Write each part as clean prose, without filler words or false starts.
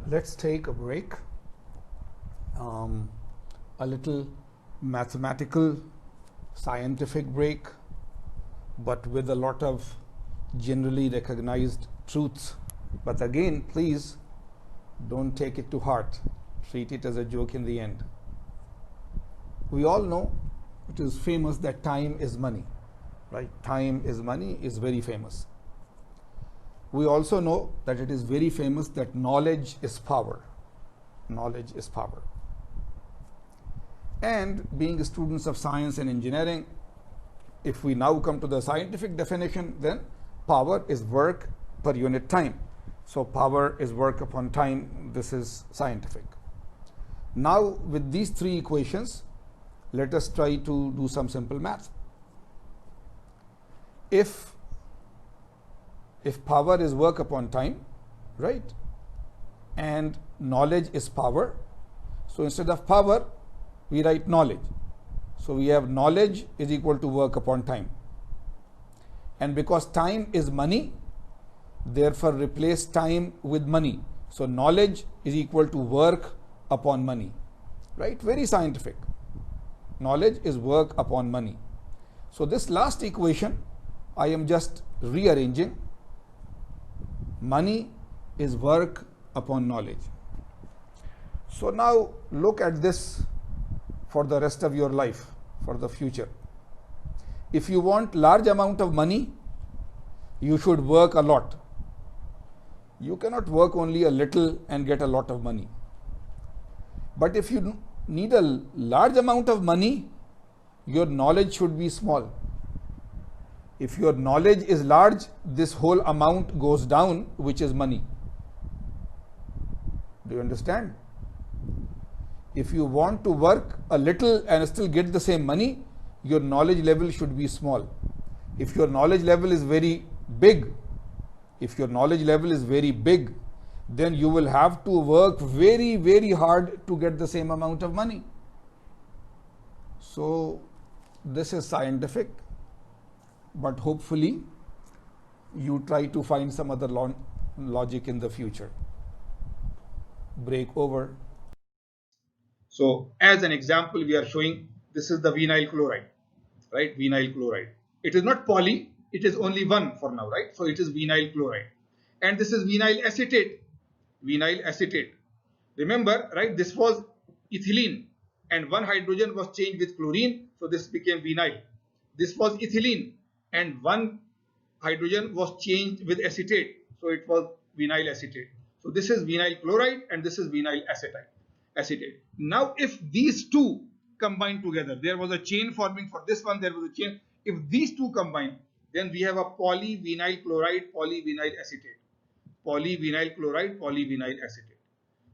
Let's take a break. A little mathematical, scientific break, but with a lot of generally recognized truths. But again, please don't take it to heart. Treat it as a joke in the end. We all know it is famous that time is money, right? Time is money is very famous. We also know that it is very famous that knowledge is power. Knowledge is power. And being students of science and engineering, if we now come to the scientific definition, then power is work per unit time. So power is work upon time. This is scientific. Now with these three equations, let us try to do some simple math. If power is work upon time, right, and knowledge is power, so instead of power, we write knowledge. So we have knowledge is equal to work upon time. And because time is money, therefore replace time with money. So knowledge is equal to work upon money, right? Very scientific. Knowledge is work upon money. So this last equation, I am just rearranging. Money is work upon knowledge. So now look at this for the rest of your life, for the future. If you want large amount of money, you should work a lot. You cannot work only a little and get a lot of money. But if you need a large amount of money, your knowledge should be small. If your knowledge is large, this whole amount goes down, which is money. Do you understand? If you want to work a little and still get the same money, your knowledge level should be small. If your knowledge level is very big, then you will have to work very, very hard to get the same amount of money. So this is scientific, but hopefully you try to find some other logic in the future. Break over. So as an example, we are showing this is the vinyl chloride, right? Vinyl chloride. It is not poly, it is only one for now, right? So it is vinyl chloride. And this is vinyl acetate. Vinyl acetate. Remember, right? This was ethylene and one hydrogen was changed with chlorine. So this became vinyl. This was ethylene and one hydrogen was changed with acetate. So it was vinyl acetate. So this is vinyl chloride and this is vinyl acetate. Now if these two combine together, there was a chain forming for this one, there was a chain. If these two combine, then we have a polyvinyl chloride, polyvinyl acetate. Polyvinyl chloride, polyvinyl acetate.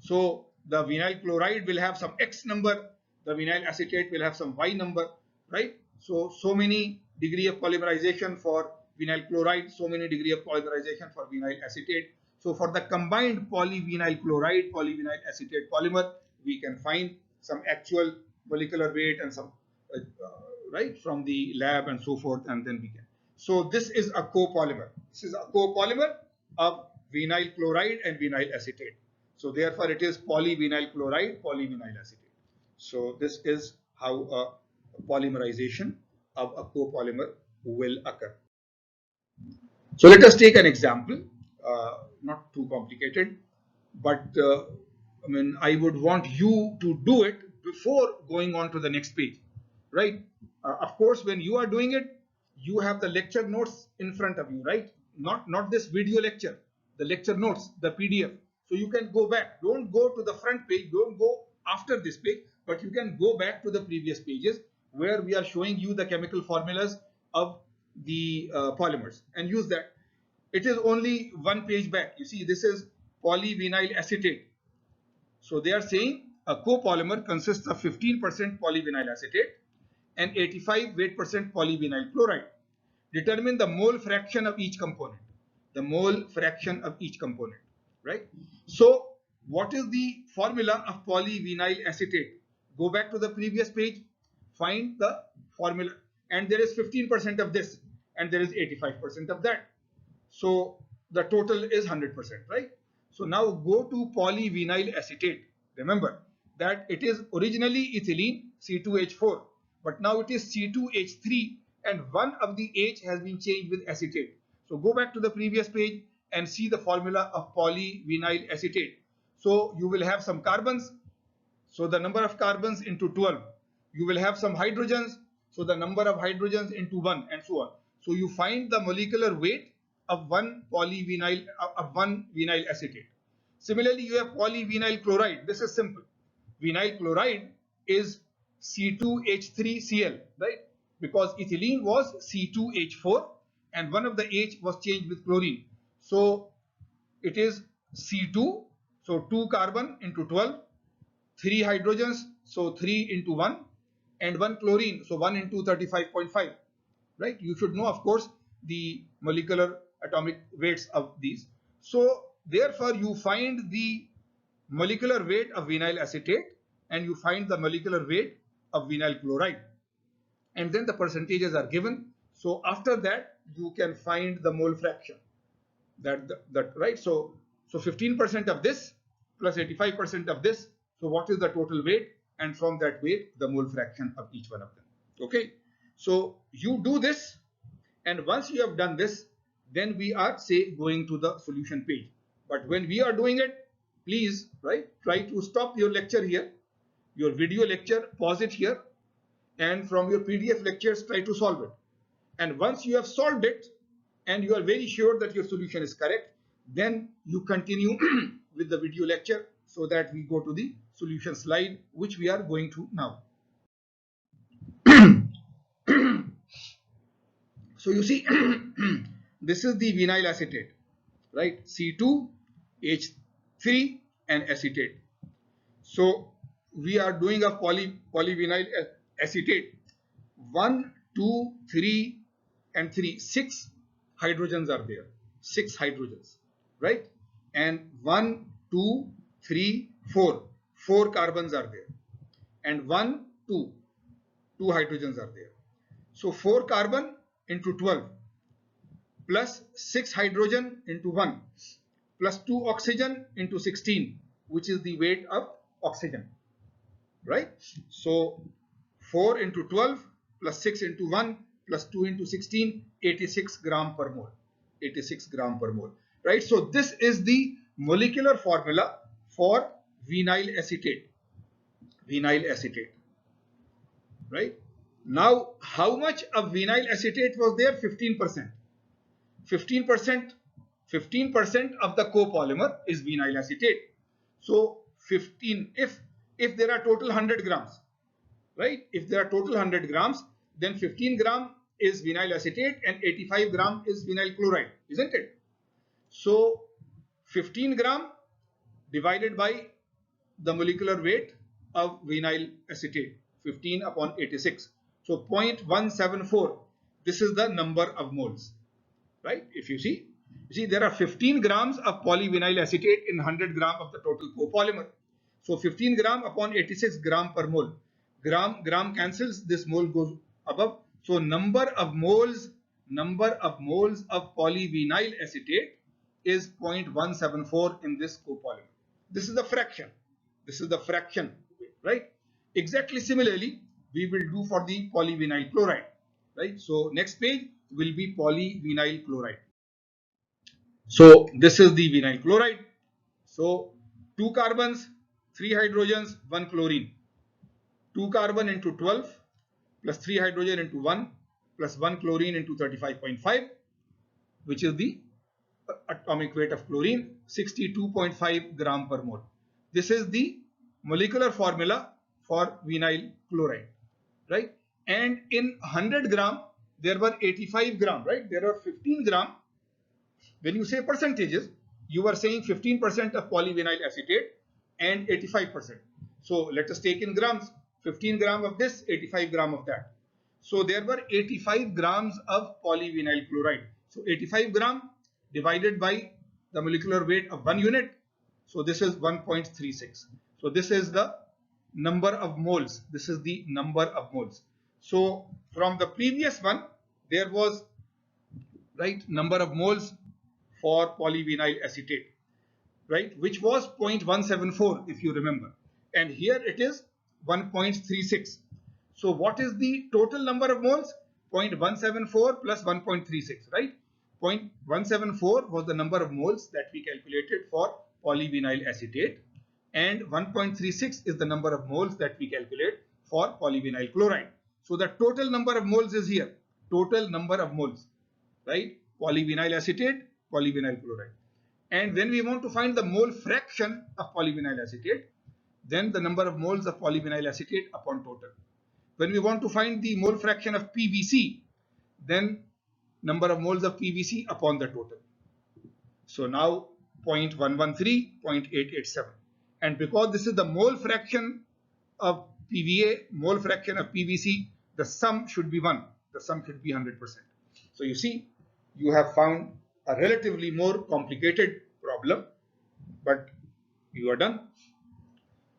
So the vinyl chloride will have some X number, the vinyl acetate will have some Y number, right? So many degree of polymerization for vinyl chloride, so many degree of polymerization for vinyl acetate. So for the combined polyvinyl chloride, polyvinyl acetate polymer, we can find some actual molecular weight and some, right, from the lab and so forth, and then we can. So this is a copolymer. This is a copolymer of vinyl chloride and vinyl acetate. So therefore it is polyvinyl chloride, polyvinyl acetate. So this is how a polymerization of a copolymer will occur. So let us take an example, not too complicated, but I would want you to do it before going on to the next page, right? Of course, when you are doing it, you have the lecture notes in front of you, right? Not this video lecture, the lecture notes, the PDF. So you can go back. Don't go to the front page. Don't go after this page, but you can go back to the previous pages where we are showing you the chemical formulas of the polymers and use that. It is only one page back. You see, this is polyvinyl acetate. So they are saying a copolymer consists of 15% polyvinyl acetate and 85 weight percent polyvinyl chloride. Determine the mole fraction of each component. The mole fraction of each component, right? So what is the formula of polyvinyl acetate? Go back to the previous page, find the formula, and there is 15% of this and there is 85% of that. So the total is 100%, right? So now go to polyvinyl acetate. Remember that it is originally ethylene C2H4, but now it is C2H3 and one of the H has been changed with acetate. So go back to the previous page and see the formula of polyvinyl acetate. So you will have some carbons, so the number of carbons into 12. You will have some hydrogens, so the number of hydrogens into 1, and so on. So you find the molecular weight of one vinyl acetate. Similarly, you have polyvinyl chloride. This is simple. Vinyl chloride is C2H3Cl, right? Because ethylene was C2H4 and one of the H was changed with chlorine. So it is C2, so 2 carbon into 12, 3 hydrogens, so 3 into 1, and 1 chlorine, so 1 into 35.5, right? You should know, of course, the molecular atomic weights of these. So therefore you find the molecular weight of vinyl acetate and you find the molecular weight of vinyl chloride, and then the percentages are given. So after that you can find the mole fraction, that right. So 15% of this plus 85% of this, so what is the total weight, and from that weight the mole fraction of each one of them. Okay, so you do this, and once you have done this, then we are, say, going to the solution page. But when we are doing it, please, right, try to stop your lecture here, your video lecture, pause it here, and from your PDF lectures try to solve it. And once you have solved it and you are very sure that your solution is correct, then you continue with the video lecture, so that we go to the solution slide, which we are going to now. So you see, this is the vinyl acetate, right? C2H3 and acetate. So we are doing a polyvinyl acetate. 1, 2, 3 and 3, 6 hydrogens are there. 6 hydrogens, right? And 1, 2, 3, 4. 4 carbons are there. And 1, 2. 2 hydrogens are there. So 4 carbon into 12 plus 6 hydrogen into 1 plus 2 oxygen into 16, which is the weight of oxygen, right? So 4 into 12 plus 6 into 1 plus 2 into 16, 86 gram per mole. 86 gram per mole, right? So this is the molecular formula for vinyl acetate. Vinyl acetate, right? Now, how much of vinyl acetate was there? 15%. 15% of the copolymer is vinyl acetate. So 15, if there are total 100 grams, right? If there are total 100 grams, then 15 gram is vinyl acetate and 85 gram is vinyl chloride, isn't it? So 15 gram divided by the molecular weight of vinyl acetate, 15 upon 86. So 0.174, this is the number of moles, right? If you see there are 15 grams of polyvinyl acetate in 100 gram of the total copolymer. So 15 gram upon 86 gram per mole. Gram cancels, this mole goes above. So number of moles of polyvinyl acetate is 0.174 in this copolymer. This is the fraction. Right? Exactly similarly, we will do for the polyvinyl chloride, right? So next page will be polyvinyl chloride. So this is the vinyl chloride. So 2 carbons, 3 hydrogens, 1 chlorine. 2 carbon into 12 plus 3 hydrogen into 1 plus 1 chlorine into 35.5, which is the atomic weight of chlorine, 62.5 gram per mole. This is the molecular formula for vinyl chloride, right? And in 100 gram, there were 85 gram, right? There are 15 gram. When you say percentages, you are saying 15% of polyvinyl acetate and 85%. So let us take in grams, 15 gram of this, 85 gram of that. So there were 85 grams of polyvinyl chloride. So 85 gram divided by the molecular weight of 1 unit. So this is 1.36. So this is the number of moles. This is the number of moles. So from the previous one, there was, right, number of moles for polyvinyl acetate. right, which was 0.174 if you remember, and here it is 1.36. So what is the total number of moles? 0.174 plus 1.36, right? 0.174 was the number of moles that we calculated for polyvinyl acetate, and 1.36 is the number of moles that we calculate for polyvinyl chloride. So the total number of moles is here, total number of moles, right? Polyvinyl acetate, polyvinyl chloride. And when we want to find the mole fraction of polyvinyl acetate, then the number of moles of polyvinyl acetate upon total. When we want to find the mole fraction of PVC, then number of moles of PVC upon the total. So now 0.113, 0.887. And because this is the mole fraction of PVA, mole fraction of PVC, the sum should be 1. The sum should be 100%. So you see, you have found a relatively more complicated problem, but you are done.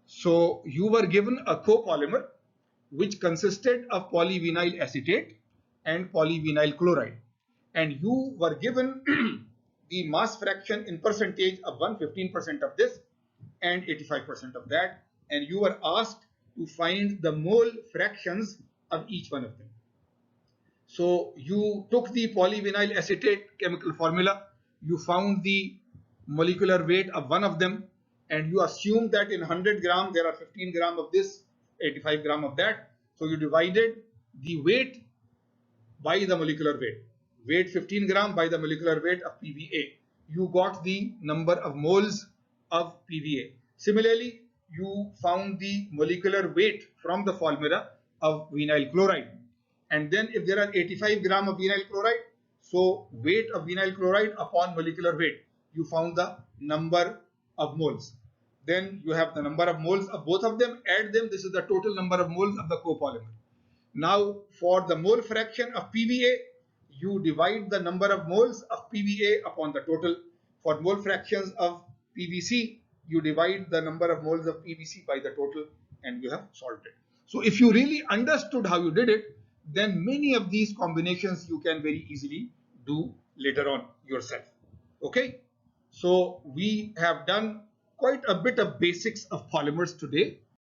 So you were given a copolymer which consisted of polyvinyl acetate and polyvinyl chloride, and you were given the mass fraction in percentage of 15% of this and 85% of that, and you were asked to find the mole fractions of each one of them. So you took the polyvinyl acetate chemical formula, you found the molecular weight of one of them, and you assume that in 100 gram there are 15 gram of this, 85 gram of that. So you divided the weight by the molecular weight. Weight 15 gram by the molecular weight of PVA. You got the number of moles of PVA. Similarly, you found the molecular weight from the formula of vinyl chloride. And then if there are 85 gram of vinyl chloride, so weight of vinyl chloride upon molecular weight, you found the number of moles. Then you have the number of moles of both of them, add them, this is the total number of moles of the copolymer. Now for the mole fraction of PVA, you divide the number of moles of PVA upon the total. For mole fractions of PVC, you divide the number of moles of PVC by the total, and you have solved it. So if you really understood how you did it, then many of these combinations you can very easily do later on yourself. Okay, so we have done quite a bit of basics of polymers today.